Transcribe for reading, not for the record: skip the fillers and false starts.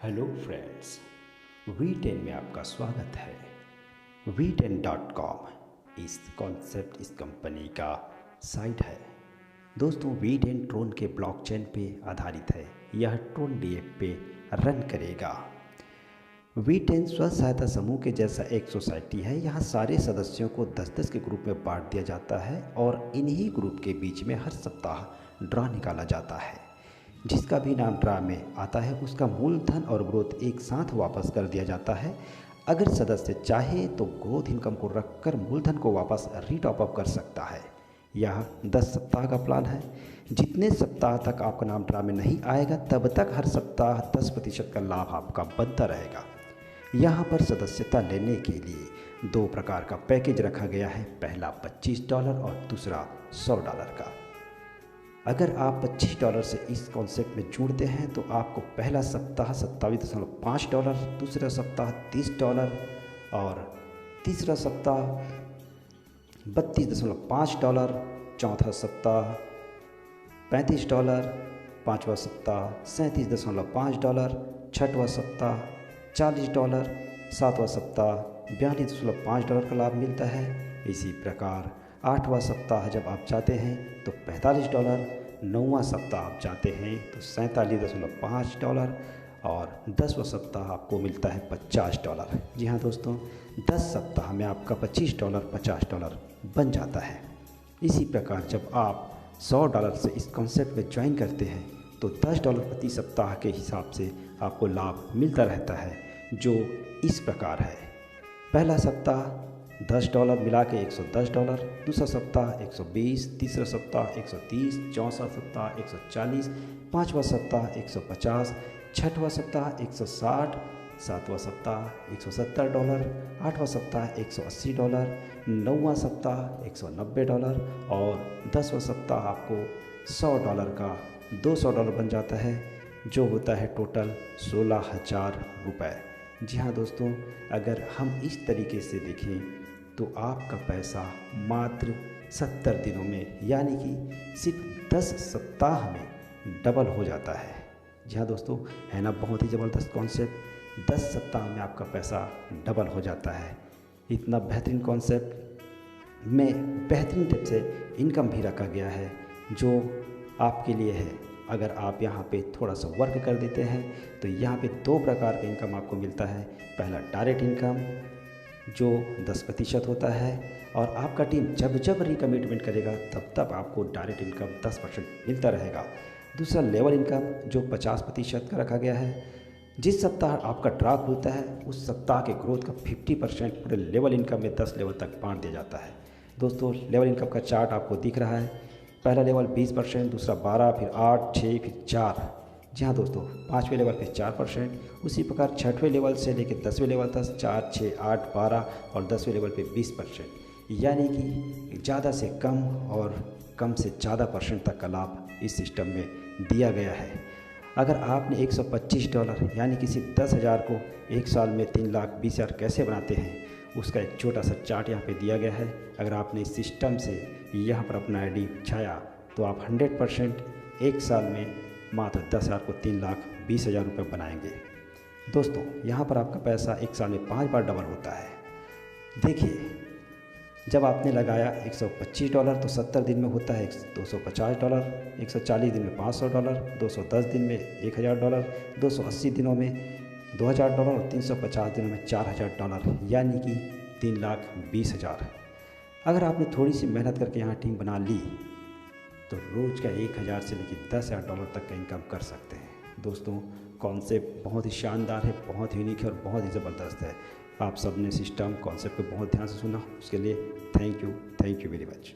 Hello friends, V10 में आपका स्वागत है। V10.com इस कॉन्सेप्ट इस कंपनी का साइट है। दोस्तों, V10 ट्रोन के ब्लॉकचेन पे आधारित है। यह ट्रोन DApp पे रन करेगा। V10 स्व सहायता समूह के जैसा एक सोसाइटी है। यहाँ सारे सदस्यों को 10-10 के ग्रुप में बांट दिया जाता है और इन्हीं ग्रुप के बीच में हर सप्ताह ड्रा निकाला जाता है। जिसका भी नाम ड्रा में आता है उसका मूलधन और ग्रोथ एक साथ वापस कर दिया जाता है। अगर सदस्य चाहे तो ग्रोथ इनकम को रखकर मूलधन को वापस रीटॉप अप कर सकता है। यह 10 सप्ताह का प्लान है। जितने सप्ताह तक आपका नाम ड्रा में नहीं आएगा तब तक हर सप्ताह 10% का लाभ आपका बनता रहेगा। यहाँ पर सदस्यता लेने के लिए 2 प्रकार का पैकेज रखा गया है। पहला $25 और दूसरा $100 का। अगर आप $25 से इस कॉन्सेप्ट में जुड़ते हैं तो आपको पहला सप्ताह $27.5, दूसरा सप्ताह $30 और तीसरा सप्ताह $32.5, चौथा सप्ताह $35, पाँचवा सप्ताह $37.5, छठवां सप्ताह $40, सातवां सप्ताह $42.5 का लाभ मिलता है। इसी प्रकार 8वां सप्ताह जब आप चाहते हैं तो $45, 9वां सप्ताह आप चाहते हैं तो $47.5 और 10वां सप्ताह आपको मिलता है $50। जी हाँ दोस्तों, 10 सप्ताह में आपका $25 $50 बन जाता है। इसी प्रकार जब आप $100 से इस कॉन्सेप्ट में ज्वाइन करते हैं तो $10 प्रति सप्ताह के हिसाब से आपको लाभ मिलता रहता है, जो इस प्रकार है। पहला सप्ताह $10 मिला के $110, दूसरा सप्ताह $120, तीसरा सप्ताह $130, चौथा सप्ताह $140, पाँचवा सप्ताह $150, छठवां सप्ताह $160, सातवां सप्ताह $170, आठवां सप्ताह $180, नौवां सप्ताह $190 और 10वां सप्ताह आपको $100 का $200 बन जाता है, जो होता है टोटल ₹16,000। जी हाँ दोस्तों, अगर हम इस तरीके से देखें तो आपका पैसा मात्र 70 दिनों में यानी कि सिर्फ 10 सप्ताह में डबल हो जाता है। जी हाँ दोस्तों, है ना बहुत ही ज़बरदस्त कॉन्सेप्ट। 10 सप्ताह में आपका पैसा डबल हो जाता है। इतना बेहतरीन कॉन्सेप्ट में बेहतरीन टिप से इनकम भी रखा गया है जो आपके लिए है। अगर आप यहाँ पे थोड़ा सा वर्क कर देते हैं तो यहाँ पे 2 प्रकार का इनकम आपको मिलता है। पहला डायरेक्ट इनकम जो 10% होता है और आपका टीम जब जब रिकमिटमेंट करेगा तब तब आपको डायरेक्ट इनकम 10% मिलता रहेगा। दूसरा लेवल इनकम जो 50% का रखा गया है। जिस सप्ताह आपका ड्रा खुलता है उस सप्ताह के ग्रोथ का 50% पूरे लेवल इनकम में 10 लेवल तक बांट दिया जाता है। दोस्तों, लेवल इनकम का चार्ट आपको दिख रहा है। पहला लेवल 20%, दूसरा 12, फिर 8, 6, फिर 4। जी हाँ दोस्तों, 5वें लेवल पे 4%। उसी प्रकार 6वें लेवल से लेकर 10वें लेवल तक 4, 6, 8, 12 और 10वें लेवल पे 20%। यानी कि ज़्यादा से कम और कम से ज़्यादा परसेंट तक का लाभ इस सिस्टम में दिया गया है। अगर आपने $125 यानी कि सिर्फ 10,000 को एक साल में 3,20,000 कैसे बनाते हैं उसका एक छोटा सा चार्ट यहाँ पे दिया गया है। अगर आपने इस सिस्टम से यहाँ पर अपना ID छाया तो आप 100% एक साल में मात्र 10,000 को 3,20,000 रुपये बनाएंगे। दोस्तों, यहाँ पर आपका पैसा एक साल में 5 बार डबल होता है। देखिए, जब आपने लगाया $125 तो 70 दिन में होता है $250, 140 दिन में $500, 210 दिन में $1,000, 280 दिनों में $2,000 और 350 दिनों में $4,000 यानी कि 3,20,000। अगर आपने थोड़ी सी मेहनत करके यहाँ टीम बना ली तो रोज़ का 1,000 से लेकर $10,000 तक का इनकम कर सकते हैं। दोस्तों, कॉन्सेप्ट बहुत ही शानदार है, बहुत ही यूनिक है और बहुत ही ज़बरदस्त है। आप सब ने सिस्टम कॉन्सेप्ट को बहुत ध्यान से सुना, उसके लिए थैंक यू वेरी मच।